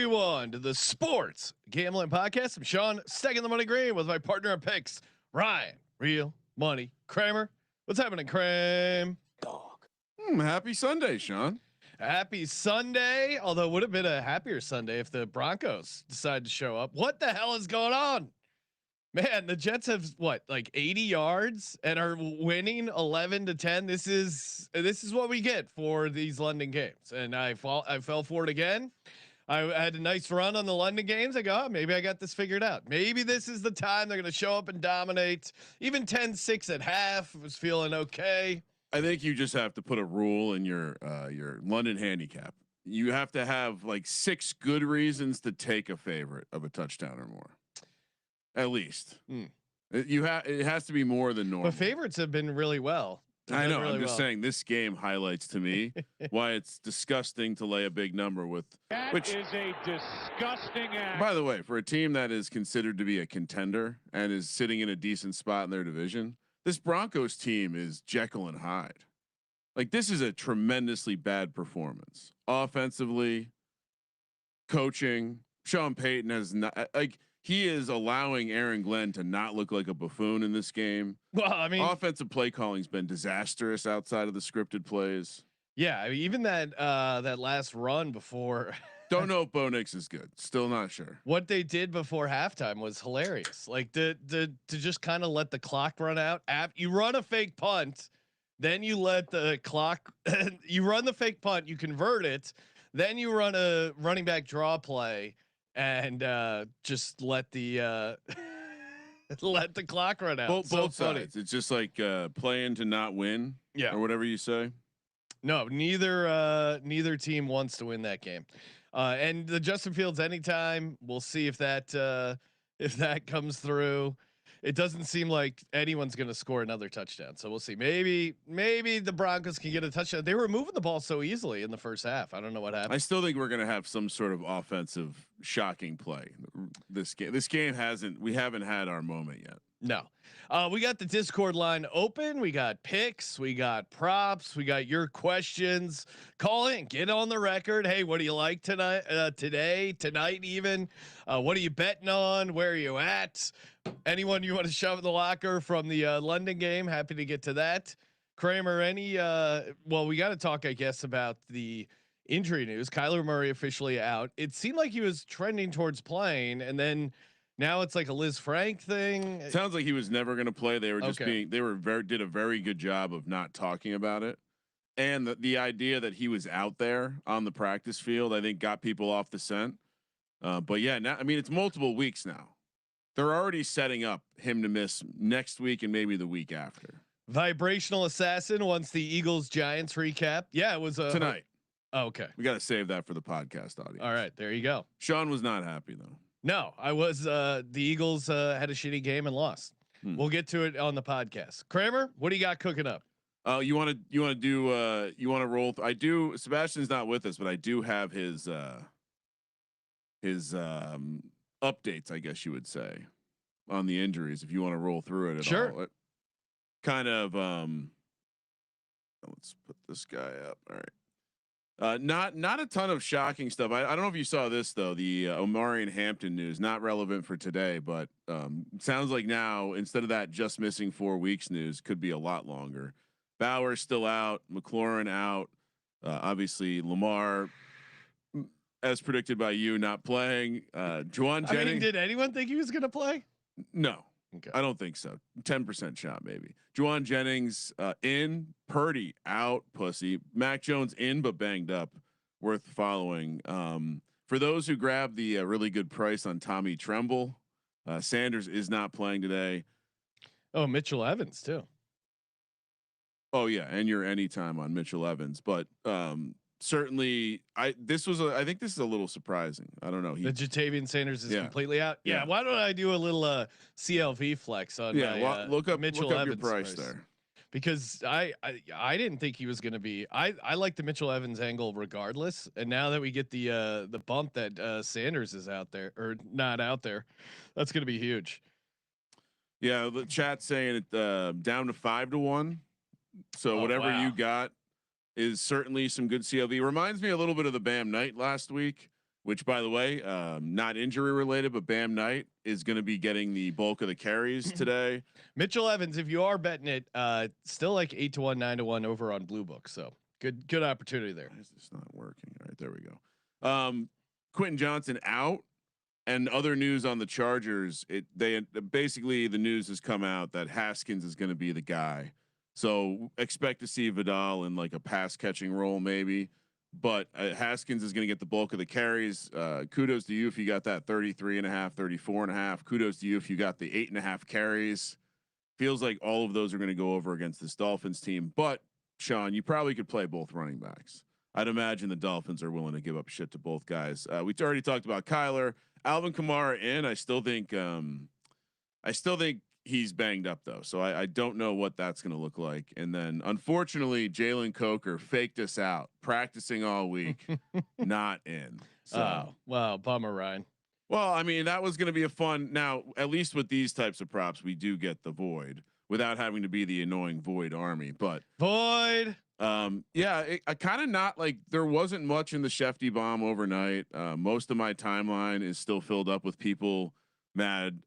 everyone, to the Sports Gambling Podcast. I'm Sean, stacking the money green with my partner in picks, Ryan, Real Money Kramer. What's happening, Kramer? Dog. Happy Sunday, Sean. Happy Sunday. Although it would have been a happier Sunday if the Broncos decided to show up. What the hell is going on? Man, the Jets have what, like 80 yards and are winning 11-10. This is what we get for these London games. And I fell for it again. I had a nice run on the London games. I go, oh, maybe I got this figured out. Maybe this is the time they're going to show up and dominate. Even 10-6 at half was feeling okay. I think you just have to put a rule in your London handicap. You have to have like 6 good reasons to take a favorite of a touchdown or more. At least it has to be more than normal. But favorites have been really well. I know. Really I'm just saying this game highlights to me why it's disgusting to lay a big number with. Which is a disgusting act. By the way, for a team that is considered to be a contender and is sitting in a decent spot in their division, this Broncos team is Jekyll and Hyde. Like, this is a tremendously bad performance offensively. Coaching. Sean Payton has not like. He is allowing Aaron Glenn to not look like a buffoon in this game. Well, I mean, offensive play calling's been disastrous outside of the scripted plays. Yeah, I mean, even that last run before. Don't know if Bo Nix is good. Still not sure. What they did before halftime was hilarious. Like to just kind of let the clock run out. You run a fake punt, then you let the clock. You run the fake punt, you convert it, then you run a running back draw play. And just let the let the clock run out. Both sides. It's just like playing to not win, or whatever you say. No, neither team wants to win that game. And the Justin Fields anytime. We'll see if that comes through. It doesn't seem like anyone's going to score another touchdown. So we'll see. Maybe the Broncos can get a touchdown. They were moving the ball so easily in the first half. I don't know what happened. I still think we're going to have some sort of offensive shocking play. This game we haven't had our moment yet. No. We got the Discord line open. We got picks. We got props. We got your questions. Call in. Get on the record. Hey, what do you like tonight? Tonight even. What are you betting on? Where are you at? Anyone you want to shove in the locker from the London game? Happy to get to that. Kramer, well, we got to talk, I guess, about the injury news. Kyler Murray officially out. It seemed like he was trending towards playing, and then now it's like a Liz Frank thing. Sounds like he was never going to play. They were just did a very good job of not talking about it. And the idea that he was out there on the practice field, I think got people off the scent. But yeah, now, I mean, it's multiple weeks now. They're already setting up him to miss next week and maybe the week after. Vibrational Assassin wants the Eagles Giants recap. Yeah, it was tonight. Okay. We got to save that for the podcast audience. All right, there you go. Sean was not happy though. No, I was. The Eagles had a shitty game and lost. We'll get to it on the podcast. Kramer, what do you got cooking up? You want to roll? I do. Sebastian's not with us, but I do have his updates, I guess you would say, on the injuries. If you want to roll through it at all. It kind of. Let's put this guy up. All right. Not a ton of shocking stuff. I don't know if you saw this though. The Omari and Hampton news, not relevant for today, but sounds like now instead of that just missing 4 weeks news, could be a lot longer. Bauer's still out, McLaurin out. Obviously Lamar, as predicted by you, not playing. Juwan Jennings. I mean, did anyone think he was going to play? No. Okay. I don't think so. 10% shot maybe. Juwan Jennings in, Purdy out, pussy. Mac Jones in but banged up. Worth following. For those who grabbed the really good price on Tommy Tremble, Sanders is not playing today. Oh, Mitchell Evans too. Oh yeah, and you're anytime on Mitchell Evans, but certainly I think this is a little surprising. I don't know. The Jatavian Sanders is completely out. Yeah. Why don't I do a little CLV flex on my, look up Mitchell Evans your price there. Because I didn't think he was going to be. I like the Mitchell Evans angle regardless. And now that we get the bump that Sanders is out there or not out there, that's going to be huge. Yeah, the chat saying it down to 5-1. So whatever you got is certainly some good CLV. Reminds me a little bit of the Bam Knight last week which by the way, not injury related, but Bam Knight is going to be getting the bulk of the carries today. Mitchell Evans, if you are betting it, still like 8-1, 9-1 over on Blue Book. So good opportunity there. Why is this not working? All right, there we go. Quentin Johnson out, and other news on the Chargers. They basically, the news has come out that Haskins is going to be the guy. So expect to see Vidal in like a pass catching role maybe. But Haskins is going to get the bulk of the carries. Kudos to you if you got that 33.5, 34.5. Kudos to you if you got the 8.5 carries. Feels like all of those are going to go over against this Dolphins team. But Sean, you probably could play both running backs. I'd imagine the Dolphins are willing to give up shit to both guys. We already talked about Kyler, Alvin Kamara in. I still think he's banged up though, so I don't know what that's going to look like. And then unfortunately, Jalen Coker faked us out, practicing all week, not in. So wow, bummer, Ryan. Well, I mean, that was going to be a fun. Now, at least with these types of props, we do get the void without having to be the annoying void army. But void. Yeah, I kind of not like there wasn't much in the Shefty bomb overnight. Most of my timeline is still filled up with people mad,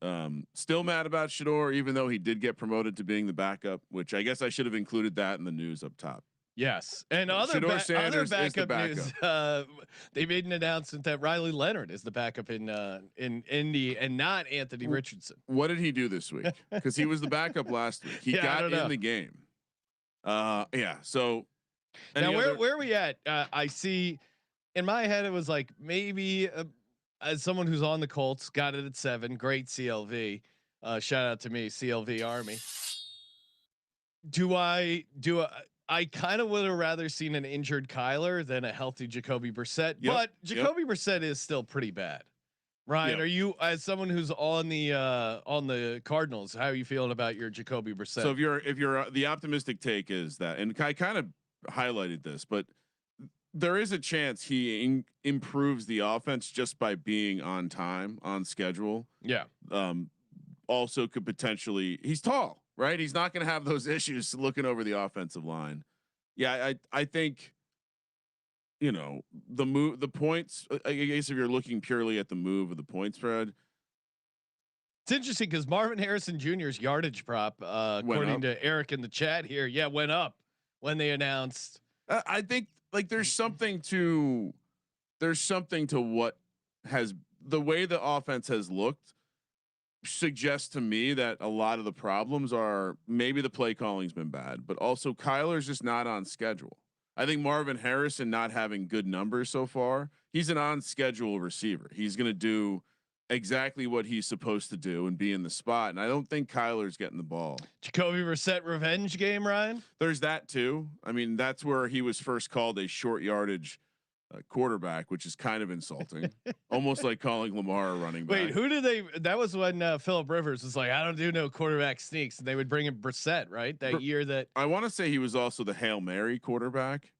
still mad about Shador, even though he did get promoted to being the backup, which I guess I should have included that in the news up top. Yes, and other backup news. They made an announcement that Riley Leonard is the backup in Indy and not Anthony Richardson. What did he do this week? Because he was the backup last week. He got in the game. Yeah. So now where are we at? I see in my head it was like maybe as someone who's on the Colts got it at 7. Great CLV. Shout out to me, CLV Army. I kind of would have rather seen an injured Kyler than a healthy Jacoby Brissett, but Jacoby Brissett is still pretty bad. Ryan, are you, as someone who's on the Cardinals, how are you feeling about your Jacoby Brissett? So if you're the optimistic take is that, and I kind of highlighted this, but there is a chance he improves the offense just by being on time, on schedule. Yeah. Also could potentially, he's tall, right? He's not going to have those issues looking over the offensive line. Yeah. I think, you know, the points, I guess if you're looking purely at the move of the point spread, it's interesting because Marvin Harrison Jr.'s yardage prop, according to Eric in the chat here, went up when they announced. I think like there's something to what has the way the offense has looked suggests to me that a lot of the problems are maybe the play calling's been bad, but also Kyler's just not on schedule. I think Marvin Harrison not having good numbers so far. He's an on schedule receiver. He's going to do exactly what he's supposed to do and be in the spot. And I don't think Kyler's getting the ball. Jacoby Brissett revenge game, Ryan. There's that too. I mean, that's where he was first called a short yardage quarterback, which is kind of insulting. Almost like calling Lamar a running back. Wait, who did they? That was when Phillip Rivers was like, I don't do no quarterback sneaks, and they would bring in Brissett, right? That year that I want to say he was also the Hail Mary quarterback.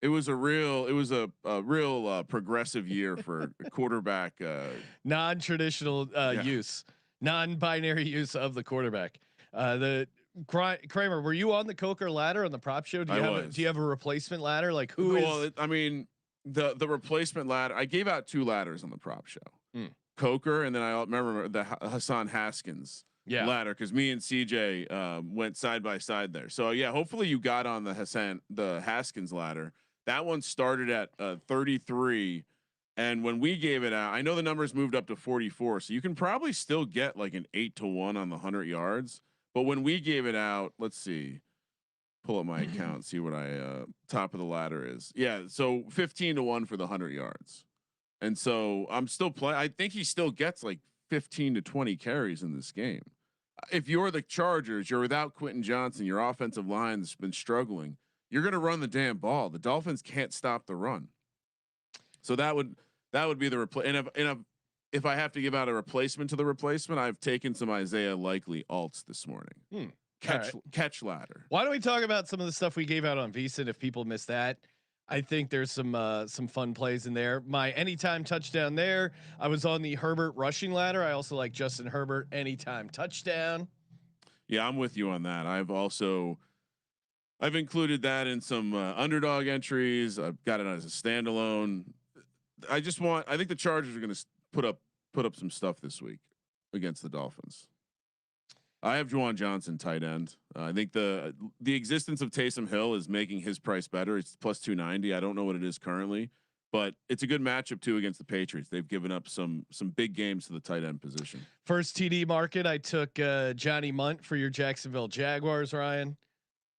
It was a real progressive year for quarterback. Non-traditional use, non-binary use of the quarterback. The Kramer, were you on the Coker ladder on the prop show? Do you have a replacement ladder? Like who is? I mean, the replacement ladder. I gave out 2 ladders on the prop show. Coker, and then I remember the Hassan Haskins ladder because me and CJ went side by side there. So yeah, hopefully you got on the Haskins ladder. That one started at 33, and when we gave it out, I know the numbers moved up to 44, so you can probably still get like an 8-1 on the 100 yards. But when we gave it out, let's see, pull up my account, see what I top of the ladder is. Yeah, so 15-1 for the 100 yards, and so I'm still playing. I think he still gets like 15 to 20 carries in this game. If you're the Chargers, you're without Quentin Johnson. Your offensive line's been struggling. You're going to run the damn ball. The Dolphins can't stop the run. So that would be the replay. And if I have to give out a replacement to the replacement, I've taken some Isaiah Likely alts this morning. Catch ladder. Why don't we talk about some of the stuff we gave out on VSiN if people missed that? I think there's some fun plays in there. My anytime touchdown there. I was on the Herbert rushing ladder. I also like Justin Herbert anytime touchdown. Yeah, I'm with you on that. I've included that in some underdog entries. I've got it as a standalone. I think the Chargers are going to put up some stuff this week against the Dolphins. I have Juwan Johnson tight end. I think the existence of Taysom Hill is making his price better. It's plus 290. I don't know what it is currently, but it's a good matchup too against the Patriots. They've given up some big games to the tight end position. First TD market, I took Johnny Munt for your Jacksonville Jaguars, Ryan.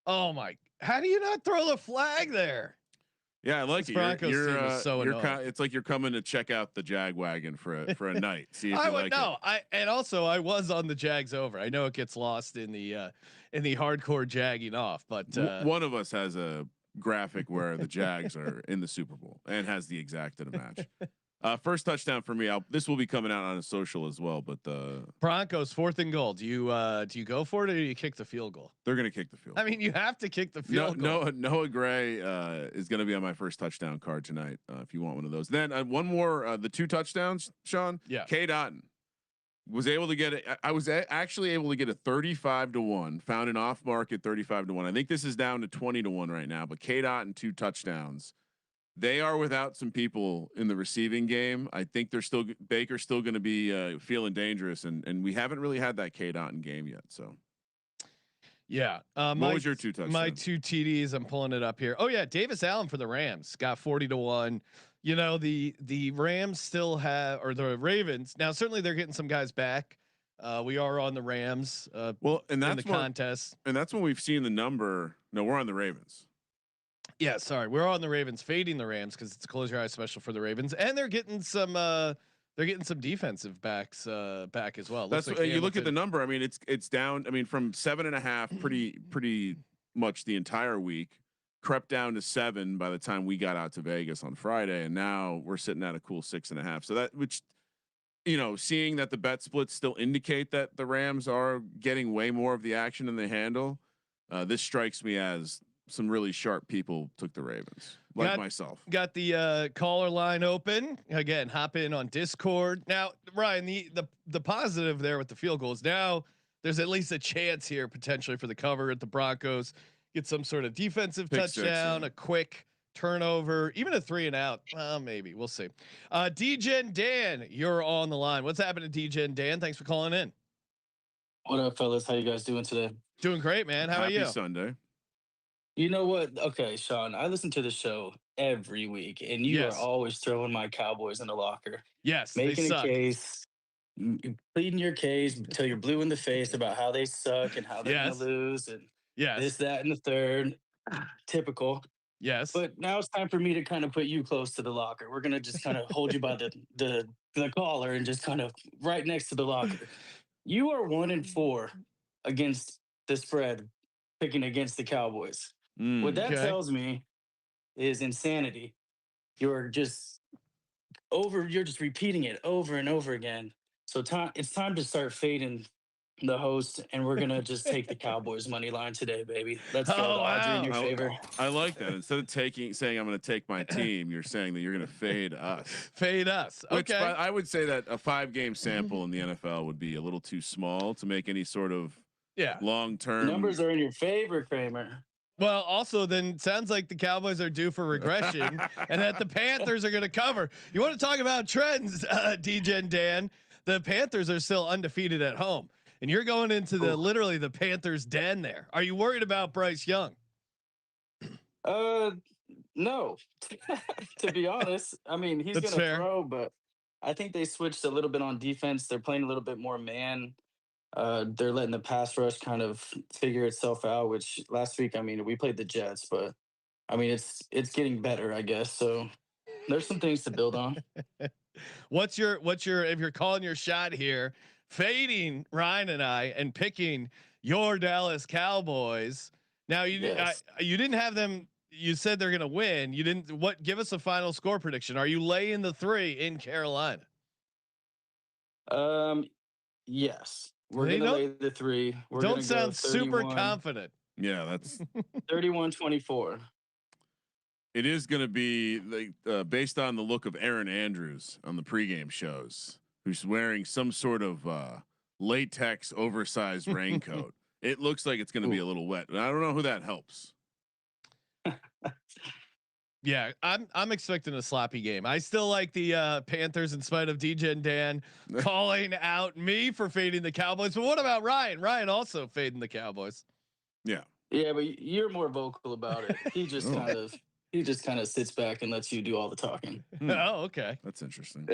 Oh my! How do you not throw the flag there? Yeah, I like this it. Broncos team is so annoying. It's like you're coming to check out the Jag wagon for a night. See if I you would like no. it. I was on the Jags over. I know it gets lost in the hardcore jagging off, but one of us has a graphic where the Jags are in the Super Bowl and has the exact in a match. First touchdown for me. This will be coming out on a social as well. But the Broncos 4th and goal. Do you go for it or do you kick the field goal? They're going to kick the field. I mean, you have to kick the field goal. Noah Gray is going to be on my first touchdown card tonight. If you want one of those, then one more. The 2 touchdowns, Sean. Yeah. K. Dotton was able to get it. I was actually able to get a 35-1. Found an off market 35-1. I think this is down to 20-1 right now. But K. Dotton 2 touchdowns. They are without some people in the receiving game. I think Baker's still going to be feeling dangerous, and we haven't really had that K. Dotton game yet. So, yeah. What was your 2 touchdowns? My 2 TDs. I'm pulling it up here. Oh yeah, Davis Allen for the Rams got 40-1. You know the Rams still have, or the Ravens now. Certainly they're getting some guys back. We are on the Rams. Well, and that's in the contest, and that's when we've seen the number. No, we're on the Ravens. Yeah, sorry, we're on the Ravens, fading the Rams because it's a close your eyes special for the Ravens, and they're getting some defensive backs back as well. That's like you look at the number. I mean, it's down. I mean, from 7.5, pretty much the entire week, crept down to 7 by the time we got out to Vegas on Friday, and now we're sitting at a cool 6.5. So that, which, seeing that the bet splits still indicate that the Rams are getting way more of the action than they handle. This strikes me as some really sharp people took the Ravens, like myself. Got the caller line open again. Hop in on Discord now, Ryan. The positive there with the field goals. Now there's at least a chance here potentially for the cover at the Broncos. Get some sort of defensive touchdown, a quick turnover, even a 3 and out. Maybe we'll see. DGen Dan, you're on the line. What's happening, DGen Dan? Thanks for calling in. What up, fellas? How you guys doing today? Doing great, man. How are you? Happy Sunday. You know what? Okay, Sean, I listen to the show every week, and you are always throwing my Cowboys in the locker. Yes, making a case, pleading your case until you're blue in the face about how they suck and how they're gonna lose, and this, that, and the third. Typical. Yes. But now it's time for me to kind of put you close to the locker. We're gonna just kind of hold you by the collar and just kind of right next to the locker. You are 1-4 against the spread, picking against the Cowboys. What that tells me is insanity. You're just repeating it over and over again. So it's time to start fading the host, and we're gonna just take the Cowboys money line today, baby. Let's go. Audrey in your favor. I like that. Instead of saying I'm gonna take my team, you're saying that you're gonna fade us. Fade us. Okay. Which, I would say that a 5-game sample in the NFL would be a little too small to make any sort of long term. Numbers are in your favor, Kramer. Well, also then sounds like the Cowboys are due for regression and that the Panthers are going to cover. You want to talk about trends, DGen Dan? The Panthers are still undefeated at home, and you're going into literally the Panthers den there. Are you worried about Bryce Young? No, to be honest. I mean, he's going to throw, but I think they switched a little bit on defense. They're playing a little bit more man. They're letting the pass rush kind of figure itself out, which last week, I mean, we played the Jets, but I mean, it's getting better, I guess. So there's some things to build on. What's your, if you're calling your shot here, fading Ryan and I and picking your Dallas Cowboys. Now you didn't have them. You said they're going to win. You didn't, give us a final score prediction. Are you laying the 3 in Carolina? Yes. We're going to lay the 3. Don't sound super confident. Yeah, that's 31-24. It is going to be based on the look of Aaron Andrews on the pregame shows, who's wearing some sort of latex oversized raincoat. It looks like it's going to be a little wet, and I don't know who that helps. Yeah, I'm expecting a sloppy game. I still like the Panthers in spite of DJ and Dan calling out me for fading the Cowboys. But what about Ryan? Ryan also fading the Cowboys. Yeah. Yeah, but you're more vocal about it. He just kind of sits back and lets you do all the talking. Oh, okay. That's interesting.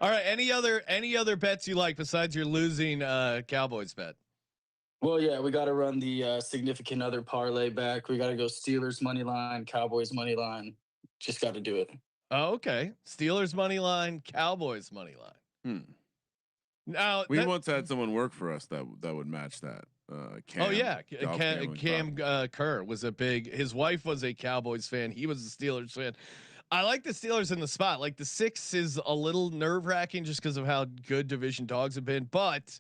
All right. Any other bets you like besides your losing Cowboys bet? Well, yeah, we got to run the significant other parlay back. We got to go Steelers money line, Cowboys money line. Just got to do it. Oh, okay. Steelers money line, Cowboys money line. Now we once had someone work for us that would match that. Cam Kerr was his wife was a Cowboys fan. He was a Steelers fan. I like the Steelers in the spot. Like the 6 is a little nerve wracking just because of how good division dogs have been, but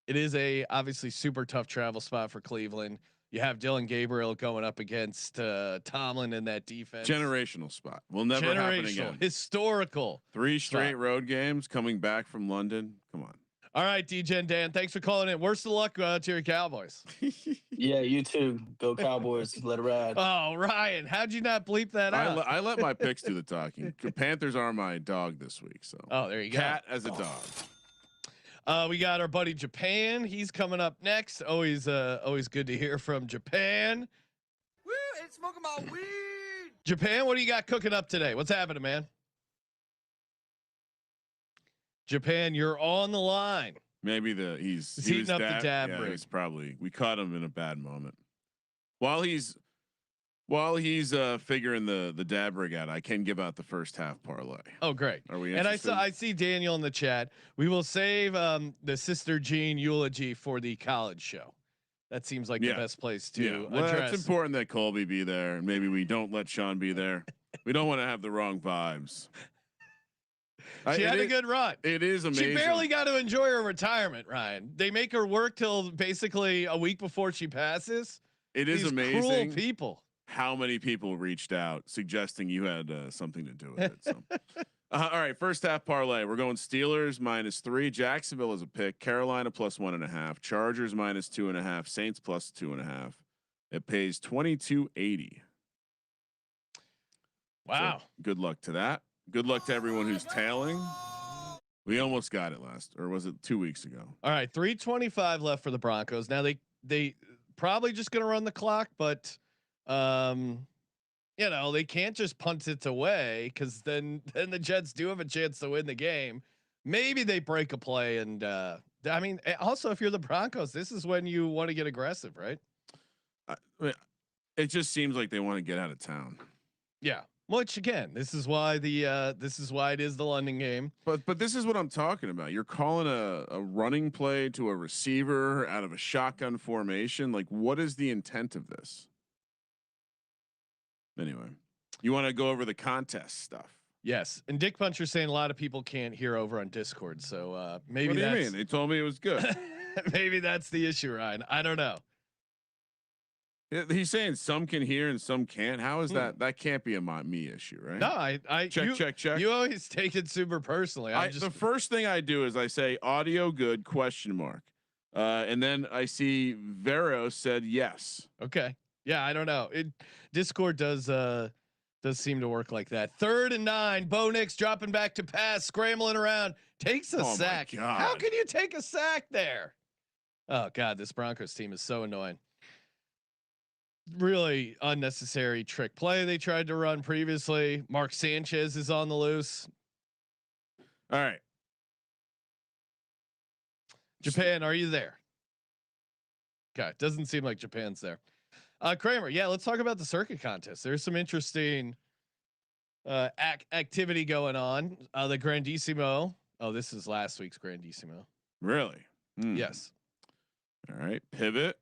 it is obviously super tough travel spot for Cleveland. You have Dylan Gabriel going up against Tomlin in that defense. Generational spot. Will never happen again. Historical. 3 straight road games coming back from London. Come on. All right, DJ and Dan, thanks for calling in. Worst of luck to your Cowboys. Yeah, you too. Go Cowboys. Let it ride. Oh, Ryan, how'd you not bleep that out? I let my picks do the talking. Panthers are my dog this week. So there you go. Cat as a dog. We got our buddy Japan. He's coming up next. Always good to hear from Japan. Woo! Ain't smoking my weed. Japan, what do you got cooking up today? What's happening, man? Japan, you're on the line. Maybe he's heating up the dab rig. He's probably we caught him in a bad moment. While he's figuring the dab rig out, I can give out the first half parlay. Oh, great. Are we? And I see Daniel in the chat. We will save the Sister Jean eulogy for the college show. That seems like the best place to address. It's important that Colby be there, and maybe we don't let Sean be there. We don't want to have the wrong vibes. She had a good run. It is amazing. She barely got to enjoy her retirement, Ryan. They make her work till basically a week before she passes. It is amazing. Cruel people. How many people reached out suggesting you had something to do with it? So, all right, first half parlay. We're going Steelers -3. Jacksonville is a pick. Carolina +1.5. Chargers -2.5. Saints +2.5. It pays 22.80. Wow. So good luck to that. Good luck to everyone who's tailing. We almost got it or was it 2 weeks ago? All right, 3:25 left for the Broncos. Now they probably just going to run the clock, but they can't just punt it away because then the Jets do have a chance to win the game. Maybe they break a play, and also if you're the Broncos, this is when you want to get aggressive, right? It just seems like they want to get out of town. Yeah. Which again, this is why it is the London game. But this is what I'm talking about. You're calling a running play to a receiver out of a shotgun formation. Like, what is the intent of this? Anyway, you want to go over the contest stuff? Yes. And Dick Puncher saying a lot of people can't hear over on Discord. So maybe what do you mean? They told me it was good. Maybe that's the issue, Ryan. I don't know. He's saying some can hear and some can't. How is that? That can't be a me issue, right? No, I check. You always take it super personally. The first thing I do is I say audio good ? And then I see Vero said yes. Okay. Yeah, I don't know. Discord does seem to work like that. 3rd and 9. Bo Nix dropping back to pass, scrambling around, takes a sack. How can you take a sack there? Oh God, this Broncos team is so annoying. Really unnecessary trick play they tried to run previously. Mark Sanchez is on the loose. All right. Japan, are you there? Okay, doesn't seem like Japan's there. Kramer, yeah, let's talk about the circuit contest. There's some interesting activity going on. The Grandissimo. Oh, this is last week's Grandissimo. Really? Yes. All right. Pivot.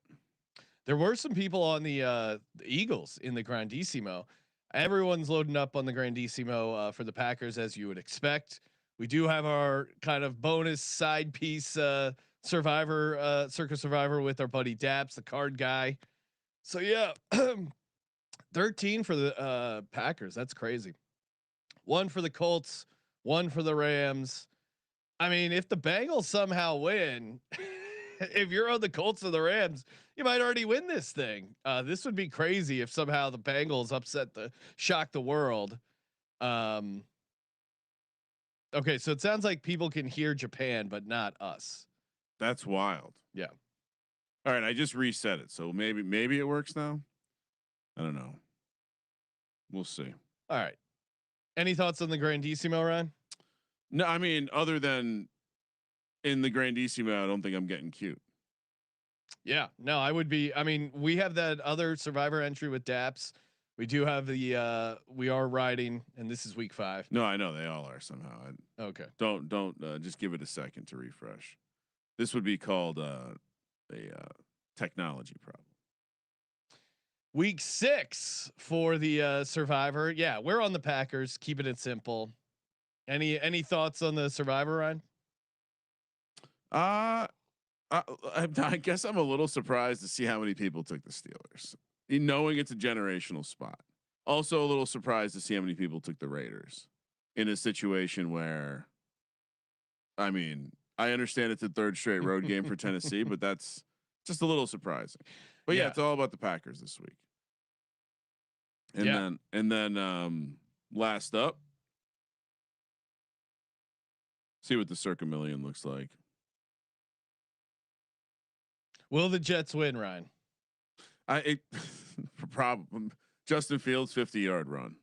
There were some people on the Eagles in the Grandissimo. Everyone's loading up on the Grandissimo for the Packers, as you would expect. We do have our kind of bonus side piece circus survivor with our buddy Daps, the card guy. So yeah, 13 for the Packers. That's crazy. 1 for the Colts, 1 for the Rams. I mean, if the Bengals somehow win, if you're on the Colts or the Rams, you might already win this thing. This would be crazy if somehow the Bengals shock the world. Okay, so it sounds like people can hear Japan, but not us. That's wild. Yeah. All right, I just reset it, so maybe it works now. I don't know. We'll see. All right. Any thoughts on the Grandissimo, Ryan? No, I mean, other than in the Grandissimo, I don't think I'm getting cute. Yeah, no, I would be. I mean, we have that other Survivor entry with Daps. We do have the we are riding, and this is week 5. No, I know they all are somehow. Okay. Don't just give it a second to refresh. This would be called a technology problem. Week 6 for the Survivor. Yeah, we're on the Packers, keeping it simple. Any thoughts on the Survivor, Ryan? I guess I'm a little surprised to see how many people took the Steelers, knowing it's a generational spot. Also, a little surprised to see how many people took the Raiders in a situation where, I mean, I understand it's a 3rd straight road game for Tennessee, but that's just a little surprising. But yeah, it's all about the Packers this week. And then last up, see what the Circa Million looks like. Will the Jets win, Ryan? Problem. Justin Fields 50-yard run.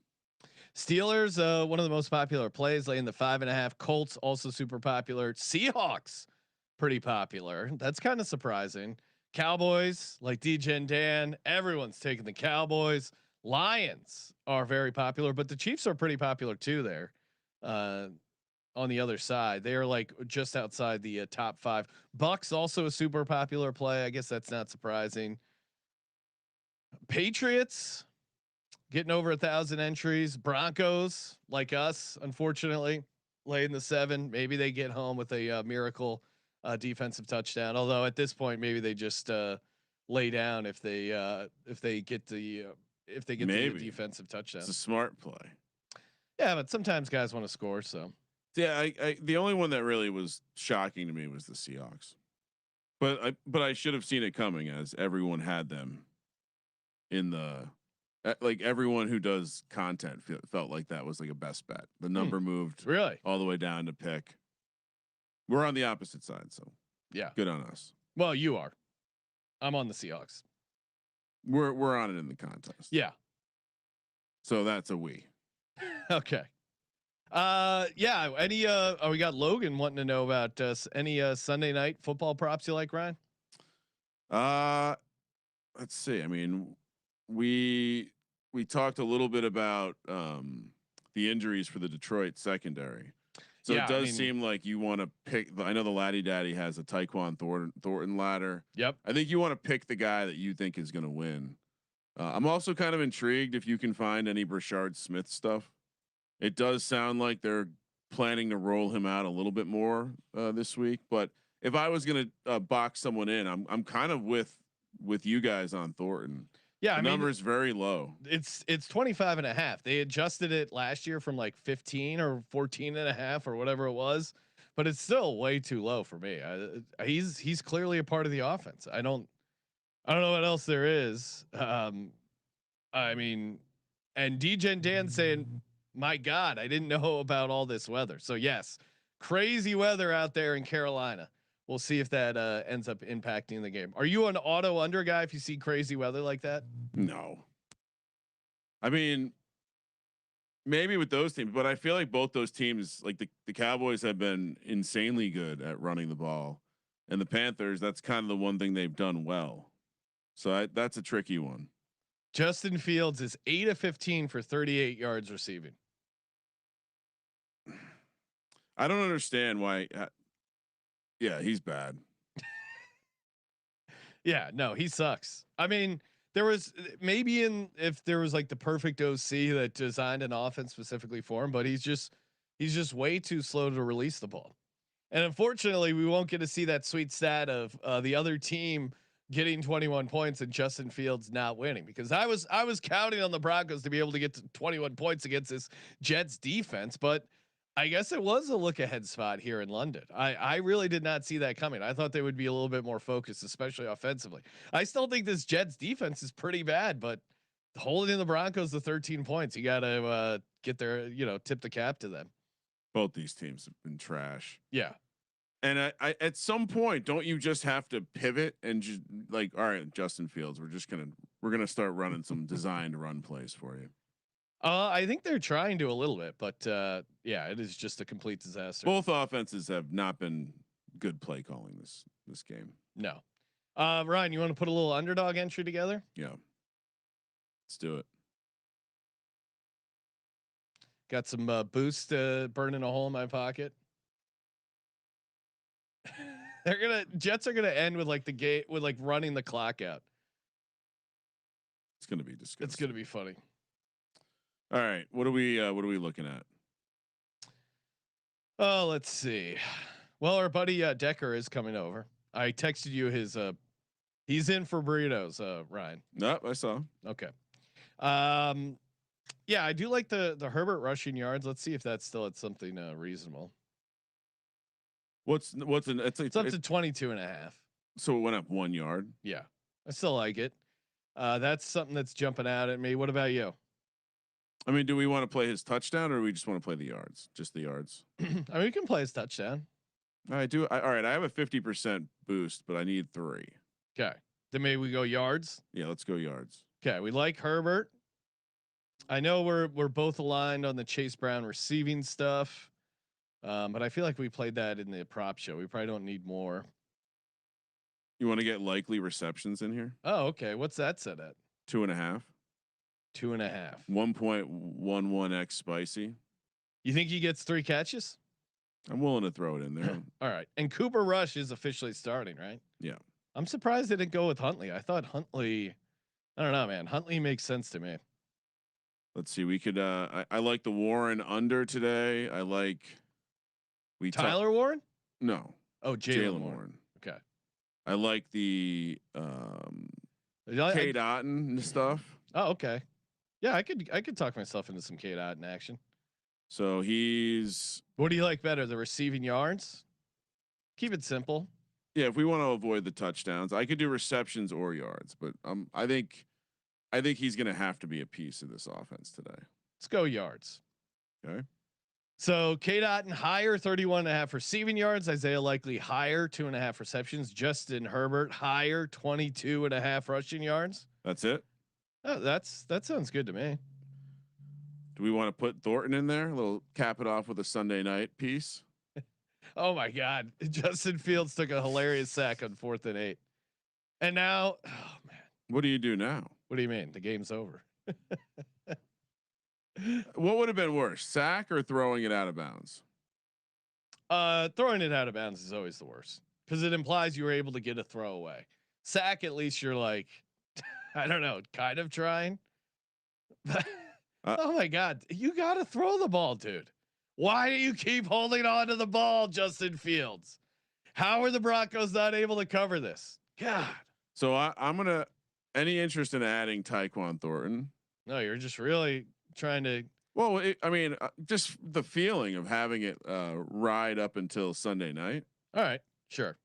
Steelers, one of the most popular plays, laying the 5.5. Colts also super popular. Seahawks, pretty popular. That's kind of surprising. Cowboys, like DJ and Dan, everyone's taking the Cowboys. Lions are very popular, but the Chiefs are pretty popular too. There, on the other side, they are like just outside the top 5. Bucks also a super popular play. I guess that's not surprising. Patriots getting over 1,000 entries. Broncos, like us, unfortunately, laying the 7. Maybe they get home with a miracle defensive touchdown. Although at this point, maybe they just lay down if they get the defensive touchdown. It's a smart play. Yeah, but sometimes guys want to score. So yeah, the only one that really was shocking to me was the Seahawks, but I should have seen it coming, as everyone had them in the like everyone who does content felt like that was like a best bet. The number moved really all the way down to pick. We're on the opposite side, so yeah, good on us. Well, you are. I'm on the Seahawks. We're on it in the contest. Yeah. So that's a we. Okay. Yeah. Any we got Logan wanting to know about any Sunday night football props you like, Ryan? Let's see. I mean, we talked a little bit about the injuries for the Detroit secondary. So it does seem like you want to pick. I know the Laddie Daddy has a Tyquan Thornton ladder. Yep. I think you want to pick the guy that you think is going to win. I'm also kind of intrigued if you can find any Brashard Smith stuff. It does sound like they're planning to roll him out a little bit more this week. But if I was going to box someone in, I'm kind of with you guys on Thornton. Yeah, the number is very low. It's 25.5. They adjusted it last year from like 15 or 14.5 or whatever it was, but it's still way too low for me. He's clearly a part of the offense. I don't know what else there is. I mean, and DJ and Dan saying, "My God, I didn't know about all this weather." So yes, crazy weather out there in Carolina. We'll see if that ends up impacting the game. Are you an auto under guy if you see crazy weather like that? No. I mean, maybe with those teams, but I feel like both those teams, like the Cowboys, have been insanely good at running the ball, and the Panthers, that's kind of the one thing they've done well. So that's a tricky one. Justin Fields is 8 of 15 for 38 yards receiving. I don't understand why. Yeah, he's bad. Yeah, no, he sucks. I mean, there was maybe if there was like the perfect OC that designed an offense specifically for him, but he's just way too slow to release the ball. And unfortunately, we won't get to see that sweet stat of the other team getting 21 points and Justin Fields not winning, because I was counting on the Broncos to be able to get to 21 points against this Jets defense, but I guess it was a look ahead spot here in London. I really did not see that coming. I thought they would be a little bit more focused, especially offensively. I still think this Jets defense is pretty bad, but holding the Broncos to 13 points, you got to get there, tip the cap to them. Both these teams have been trash. Yeah. And I at some point, don't you just have to pivot and just like, all right, Justin Fields, we're gonna start running some designed run plays for you. I think they're trying to a little bit, but yeah, it is just a complete disaster. Both offenses have not been good play calling this game. No. Ryan, you want to put a little underdog entry together? Yeah. Let's do it. Got some boost burning a hole in my pocket. Jets are gonna end with like the gate with like running the clock out. It's gonna be disgusting. It's gonna be funny. All right, what are we looking at? Oh, let's see. Well, our buddy Decker is coming over. I texted you his. He's in for burritos, Ryan. Nope, I saw. Okay. Yeah, I do like the Herbert rushing yards. Let's see if that's still at something reasonable. It's up to 22.5. So it went up 1 yard. Yeah, I still like it. That's something that's jumping out at me. What about you? I mean, do we want to play his touchdown or do we just want to play the yards? Just the yards. I mean, we can play his touchdown. I do. All right. I have a 50% boost, but I need 3. Okay. Then maybe we go yards. Yeah, let's go yards. Okay. We like Herbert. I know we're both aligned on the Chase Brown receiving stuff. But I feel like we played that in the prop show. We probably don't need more. You want to get likely receptions in here? Oh, okay. What's that set at? 2.5. 2.5. 1.11x spicy. You think he gets 3 catches? I'm willing to throw it in there. All right. And Cooper Rush is officially starting, right? Yeah. I'm surprised they didn't go with Huntley. I thought Huntley. I don't know, man. Huntley makes sense to me. Let's see. We could. I like the Warren under today. I like. Tyler Warren? No. Oh, Jalen Warren. Okay. I like the Cade Otton stuff. Oh, okay. Yeah, I could talk myself into some Cade Otton action. So he's. What do you like better, the receiving yards? Keep it simple. Yeah, if we want to avoid the touchdowns, I could do receptions or yards, but I think he's going to have to be a piece of this offense today. Let's go yards. Okay. So Cade Otton higher 31.5 receiving yards. Isaiah Likely higher 2.5 receptions. Justin Herbert higher 22.5 rushing yards. That's it. Oh, that sounds good to me. Do we want to put Thornton in there? A little cap it off with a Sunday night piece. Oh my God. Justin Fields took a hilarious sack on 4th and 8. And now, oh man. What do you do now? What do you mean? The game's over. What would have been worse, sack or throwing it out of bounds? Throwing it out of bounds is always the worst because it implies you were able to get a throwaway. Sack, at least you're like, I don't know, kind of trying. Oh my God, you got to throw the ball, dude. Why do you keep holding on to the ball, Justin Fields? How are the Broncos not able to cover this? God. So I'm gonna. Any interest in adding Tyquan Thornton? No, you're just really trying to. Well, I mean, just the feeling of having it ride up until Sunday night. All right, sure.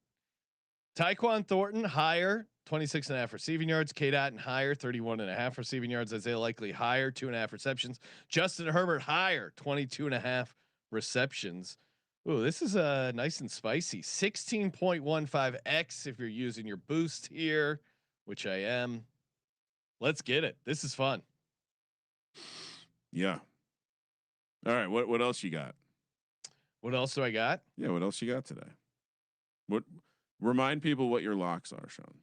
Tyquan Thornton higher 26.5 receiving yards. Cade Otton higher 31.5 receiving yards. Isaiah Likely higher 2.5 receptions. Justin Herbert higher 22.5 receptions. Ooh, this is nice and spicy. 16.15x if you're using your boost here, which I am. Let's get it. This is fun. Yeah. All right. What else you got? What else do I got? Yeah. What else you got today? Remind people what your locks are, Sean.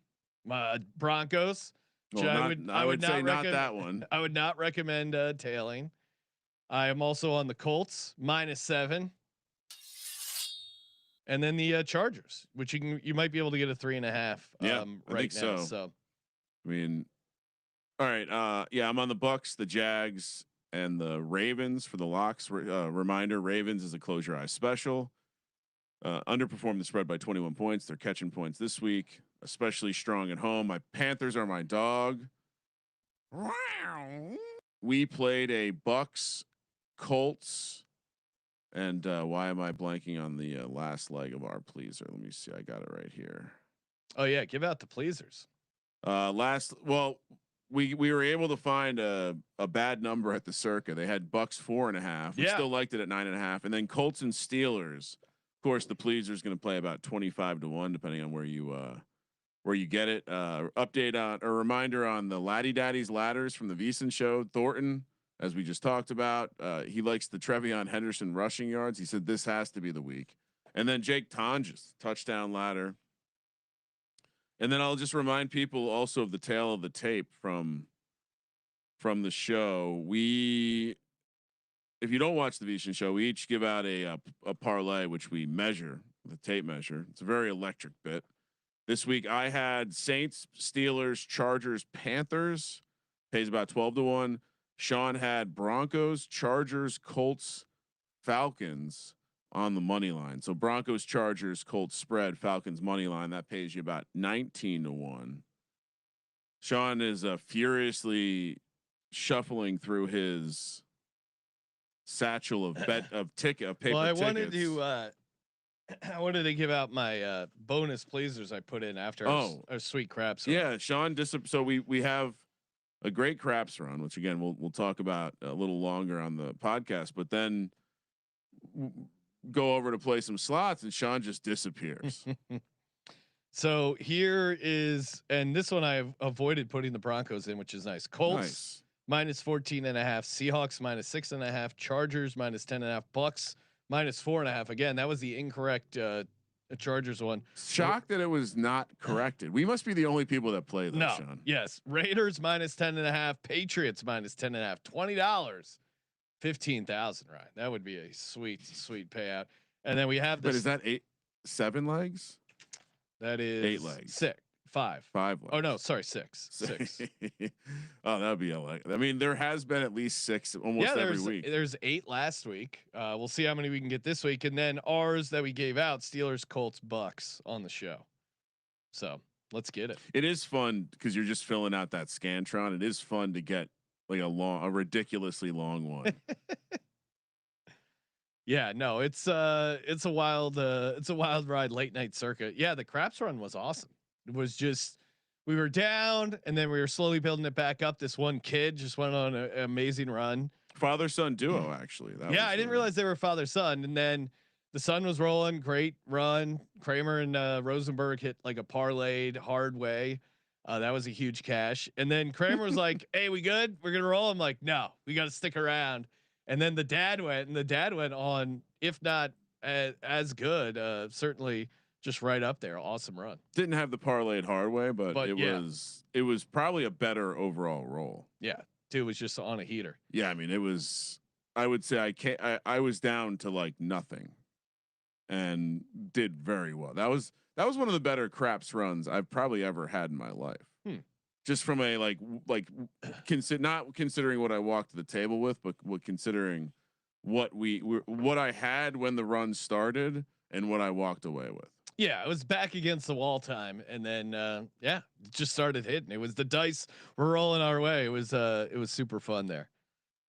Broncos. Well, I would say not that one. I would not recommend tailing. I am also on the Colts -7. And then the Chargers, which you might be able to get a 3.5. Yeah, right I think now. So I mean, all right. Yeah, I'm on the Bucks, the Jags, and the Ravens for the locks. Reminder: Ravens is a close your eyes special. Underperformed the spread by 21 points. They're catching points this week, especially strong at home. My Panthers are my dog. We played a Bucks, Colts, And why am I blanking on the last leg of our pleaser? Let me see. I got it right here. Oh yeah, give out the pleasers. We were able to find a bad number at the Circa. They had Bucks 4.5. We still liked it at 9.5, and then Colts and Steelers. Of course, the pleaser is going to play about 25-1, depending on where you get it. Update on a reminder on the Laddie Daddy's ladders from the Veasan show. Thornton, as we just talked about, he likes the Trevion Henderson rushing yards. He said this has to be the week. And then Jake Tonjes touchdown ladder. And then I'll just remind people also of the tail of the tape from the show. If you don't watch the Veasan show, we each give out a parlay, which we measure with a tape measure. It's a very electric bit. This week I had Saints, Steelers, Chargers, Panthers, pays about 12-1. Sean had Broncos, Chargers, Colts, Falcons on the money line. So Broncos, Chargers, Colts spread, Falcons money line, that pays you about 19-1. Sean is furiously shuffling through his satchel of paper tickets. I wanted to give out my bonus pleasers I put in after our sweet craps run. Yeah, Sean. So we have a great craps run, which again we'll talk about a little longer on the podcast. But then go over to play some slots, and Sean just disappears. So here is, and this one I've avoided putting the Broncos in, which is nice. Colts minus 14.5, Seahawks minus 6.5, Chargers minus 10.5, Bucks minus 4.5. Again, that was the incorrect Chargers one. Shocked that it was not corrected. We must be the only people that play this, Sean. Yes. Raiders minus 10.5, Patriots minus 10.5, $20, 15,000. Right. That would be a sweet payout. And then we have this. But is that 7 legs? That is 8 legs. 5 legs. Oh no, sorry, 6. Oh, that'd be a leg. I mean, there has been at least 6 almost every week. There's 8 last week. We'll see how many we can get this week, and then ours that we gave out: Steelers, Colts, Bucks on the show. So let's get it. It is fun because you're just filling out that Scantron. It is fun to get like a ridiculously long one. Yeah, no, it's a wild ride, late night circuit. Yeah, the craps run was awesome. It was just, we were down and then we were slowly building it back up. This one kid just went on an amazing run. Father son duo, actually. I didn't realize they were father son. And then the sun was rolling, great run. Kramer and Rosenberg hit like a parlayed hard way. That was a huge cash. And then Kramer was like, "Hey, we good? We're gonna roll." I'm like, "No, we got to stick around." And then the dad went on, if not as good, certainly just right up there. Awesome run. Didn't have the parlayed hard way, but it was probably a better overall roll. Yeah, dude was just on a heater. Yeah, I mean it was. I would say I was down to like nothing, and did very well. That was one of the better craps runs I've probably ever had in my life. Just from a not considering what I walked to the table with, but considering what I had when the run started and what I walked away with. Yeah, it was back against the wall time, and then it just started hitting. It was the dice were rolling our way. It was super fun there.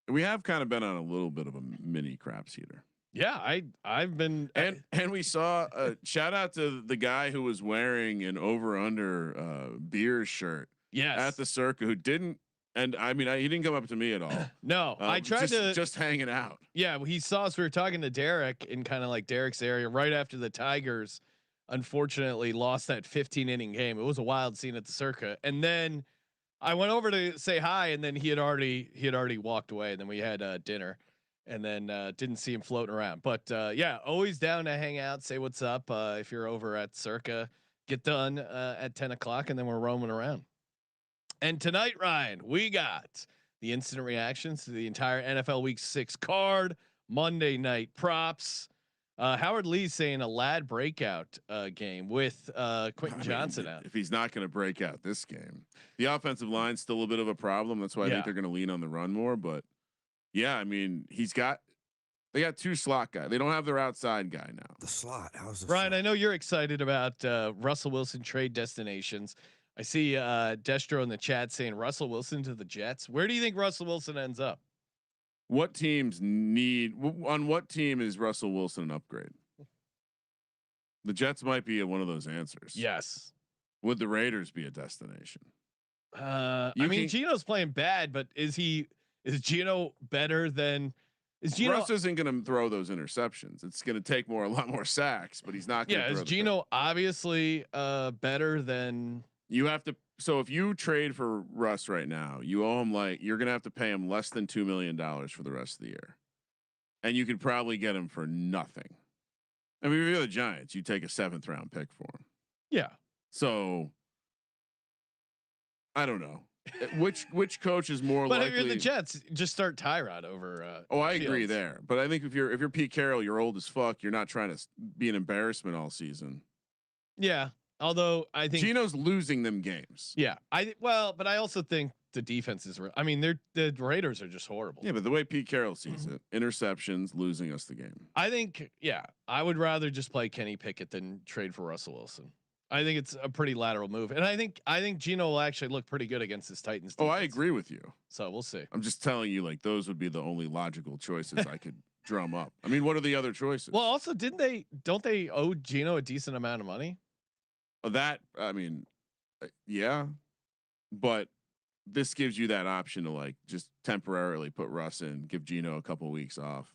We have kind of been on a little bit of a mini craps heater. Yeah, I've been and we saw shout out to the guy who was wearing an over under beer shirt. Yes. At the Circa, who didn't, and I mean, he didn't come up to me at all. No, I tried to just hanging out. Yeah, he saw us. We were talking to Derek in kind of like Derek's area right after the Tigers, unfortunately, lost that 15-inning game. It was a wild scene at the Circa, and then I went over to say hi, and then he had already walked away. And then we had dinner, and then didn't see him floating around. But always down to hang out, say what's up. If you're over at Circa, get done at 10 o'clock, and then we're roaming around. And tonight, Ryan, we got the instant reactions to the entire NFL Week 6 card, Monday night props. Howard Lee's saying a lad breakout game with Quentin Johnson out. If he's not going to break out this game, the offensive line's still a bit of a problem. That's why I think they're going to lean on the run more. But yeah, I mean, they got 2 slot guys. They don't have their outside guy now. The slot. How's the Ryan? slot? I know you're excited about Russell Wilson trade destinations. I see Destro in the chat saying Russell Wilson to the Jets. Where do you think Russell Wilson ends up? What teams need on what team is Russell Wilson an upgrade? The Jets might be one of those answers. Yes. Would the Raiders be a destination? I mean, Geno's playing bad, but is Geno better than? Is Geno? Russ isn't going to throw those interceptions. It's going to take a lot more sacks, but he's not going to. Yeah, is Geno obviously better than? You have to. So if you trade for Russ right now, you owe him you're going to have to pay him less than $2 million for the rest of the year, and you could probably get him for nothing. I mean, if you're the Giants, you take a 7th round pick for him. Yeah. So I don't know which coach is more but likely. But if you're the Jets, just start Tyrod over. I agree there. But I think if you're Pete Carroll, you're old as fuck. You're not trying to be an embarrassment all season. Yeah. Although I think Geno's losing them games. Yeah. But I also think the defense is. I mean, the Raiders are just horrible. Yeah, but the way Pete Carroll sees it, interceptions, losing us the game. I think. Yeah, I would rather just play Kenny Pickett than trade for Russell Wilson. I think it's a pretty lateral move, and I think Geno will actually look pretty good against this Titans defense. I agree with you. So we'll see. I'm just telling you, those would be the only logical choices I could drum up. I mean, what are the other choices? Well, also, don't they owe Geno a decent amount of money? Yeah, but this gives you that option to just temporarily put Russ in, give Geno a couple weeks off.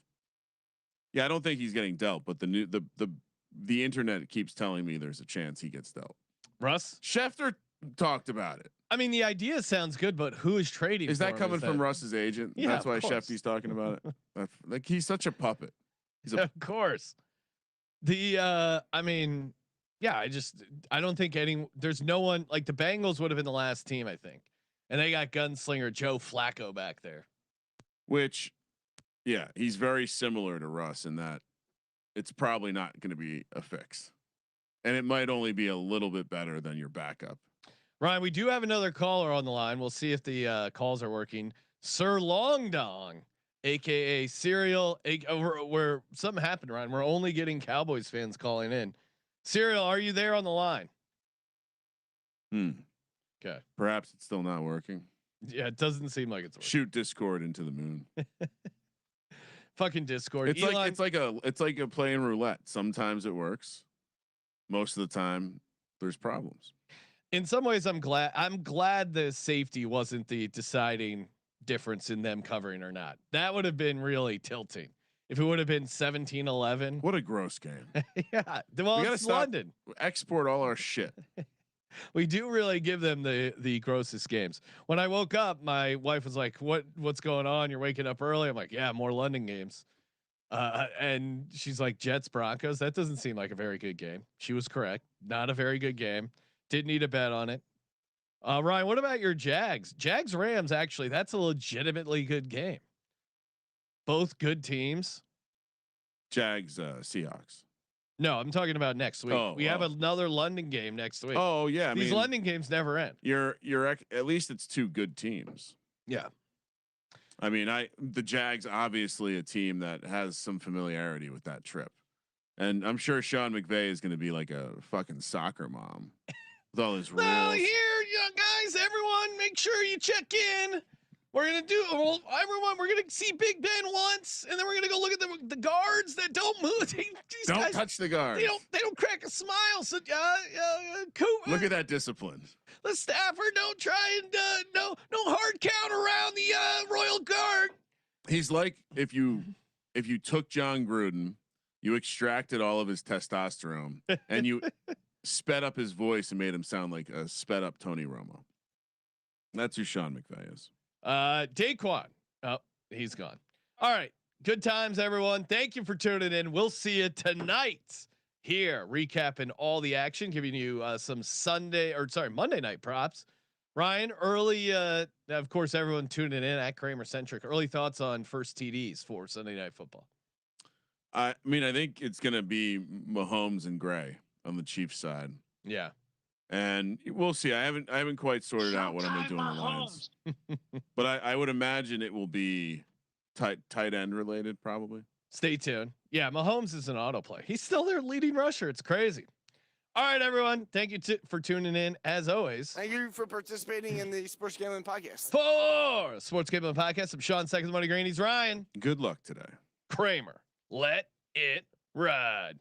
Yeah, I don't think he's getting dealt, but the internet keeps telling me there's a chance he gets dealt. Russ Schefter talked about it. I mean, the idea sounds good, but who is trading? Is that coming from Russ's agent? Yeah, that's why Schefter's talking about it. He's such a puppet. Of course. I mean, yeah, I don't think there's no one like the Bengals would have been the last team, I think, and they got gunslinger Joe Flacco back there. Which, yeah, he's very similar to Russ in that. It's probably not going to be a fix, and it might only be a little bit better than your backup. Ryan, we do have another caller on the line. We'll see if the calls are working. Sir Long Dong, aka Serial, where something happened, Ryan. We're only getting Cowboys fans calling in. Serial, are you there on the line? Okay. Perhaps it's still not working. Yeah, it doesn't seem like it's working. Shoot Discord into the moon. Fucking Discord. It's like a playing roulette. Sometimes it works. Most of the time, there's problems. In some ways, I'm glad the safety wasn't the deciding difference in them covering or not. That would have been really tilting if it would have been 17-11. What a gross game. Yeah. Well, it's London. Export all our shit. We do really give them the grossest games. When I woke up, my wife was like, what's going on? You're waking up early. I'm like, yeah, more London games. And she's like, Jets Broncos. That doesn't seem like a very good game. She was correct. Not a very good game. Didn't need a bet on it. Ryan, what about your Jags? Jags Rams, actually, that's a legitimately good game. Both good teams. Jags Seahawks. No, I'm talking about next week. We have another London game next week. Oh yeah, these London games never end. You're at least it's two good teams. Yeah. I mean, the Jags obviously a team that has some familiarity with that trip, and I'm sure Sean McVay is going to be like a fucking soccer mom with all his rules. Well, here, guys, everyone, make sure you check in. We're gonna we're gonna see Big Ben once, and then we're gonna go look at the guards that don't move. Don't touch the guards. They don't crack a smile. So, look at that discipline. The staffer don't try and no hard count around the Royal Guard. He's like if you took John Gruden, you extracted all of his testosterone, and you sped up his voice and made him sound like a sped up Tony Romo. That's who Sean McVay is. Daquan. Oh, he's gone. All right. Good times, everyone. Thank you for tuning in. We'll see you tonight here, recapping all the action, giving you some Monday night props. Ryan, early, of course, everyone tuning in at Kramer Centric. Early thoughts on first TDs for Sunday Night Football. I mean, I think it's going to be Mahomes and Gray on the Chiefs side. Yeah. And we'll see. I haven't quite sorted out what I'm going to do on the lines, but I would imagine it will be tight end related, probably. Stay tuned. Yeah, Mahomes is an autoplay. He's still their leading rusher. It's crazy. All right, everyone. Thank you for tuning in as always. Thank you for participating in the Sports Gambling Podcast. For Sports Gambling Podcast, I'm Sean, Second Money Green. He's Ryan. Good luck today. Kramer. Let it ride.